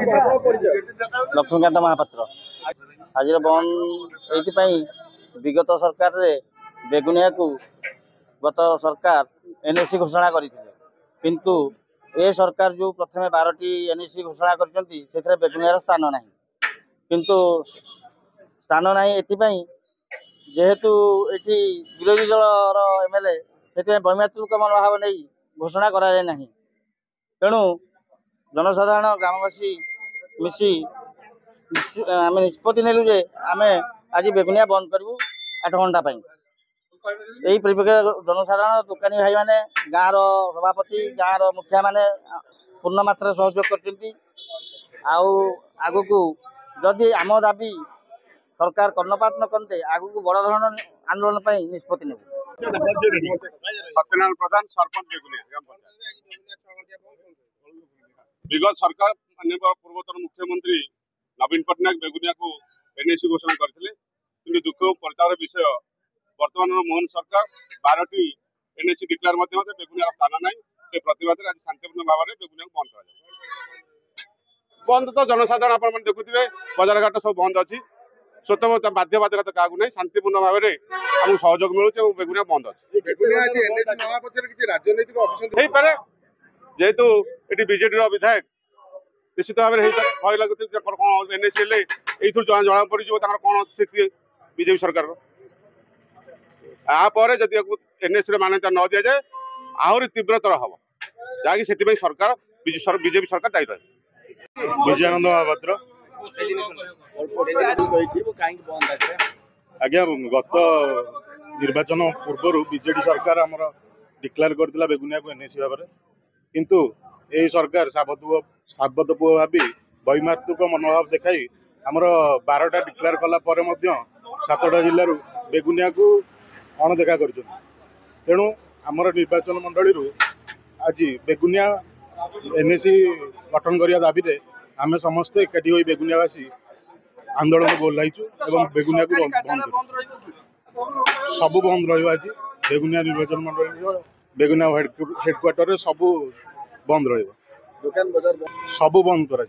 लक्ष्मीकांत महापात्र आज बंद ये विगत सरकार रे बेगुनिया को गत सरकार एनएसी घोषणा किंतु ए सरकार जो प्रथम 12टी एनएसी घोषणा कर बेगुनियार स्थान ना किंतु स्थान ना ये जेहेतु ये विरोधी दल एमएलए से वैमातृक मनोभाव नहीं घोषणा कराए ना तेणु जनसाधारण ग्रामवासी मिसी आम निष्पत्ति नेलु जे आम आज बेगुनिया बंद करूँ 8 घंटा यही परिप्रेक्षी जनसाधारण दुकानी भाई मैंने गाँव सभापति गाँव मुखिया मैंने पूर्ण मात्रा सहयोग कर जदि आम दाबी सरकार कर्णपात न करते आगु को बड़ धरण आंदोलन निष्पत्ति ने सत्यनारायण प्रधान सरपंच बेगुनिया विगत सरकार पूर्वतन मुख्यमंत्री नवीन पट्टनायक बेगुनिया को एनएसी घोषणा करते दुख प्रचार विषय वर्तमान मोहन सरकार 12टी एनएसी डिक्लेयर बेगुनिया स्थान ना से प्रतिवाद आज शांतिपूर्ण भाव में बेगुनिया बंद कर बंद तो जनसाधारण आप देखुए बजार घाट सब बंद अच्छी स्वतः बाध्य बाधकता क्या नहीं शांतिपूर्ण भाव में आम सहयोग मिलूँ बेगुनिया बंद अच्छी जेहेतु ये बीजेडी विधायक निश्चित भाव में भय लगुच कौन एनएसी जना पड़ कौन स्थिति बीजेपी सरकार जदि एनएसी मान्यता न दि जाए आहरी तीव्रतर हम जहाँकि सरकार बीजेपी सरकार दायी रहे विजयानंद महापात्र आज्ञा गत निर्वाचन पूर्व बीजेडी सरकार आमर डिक्लेयर करथिला बेगुनिया को एनएसी भाव में किंतु यही सरकार साबत पुआ भावी वैमातृक मनोभाव देखाई आमर 12टा डिक्लेयर कला 7टा जिलूर बेगुनिया को अणदेखा कर तेणु आमर निर्वाचन मंडली आज बेगुनिया एनएसी गठन करने दाबी आम समस्ते एकाठी हो बेगुनियावासी आंदोलन को ओह्लैचु एवं बेगुनिया को बंद सब बंद रही बेगुनिया निर्वाचन मंडली बेगुनिया हेडक्वार्टर सब बंद रहा सब बंद करा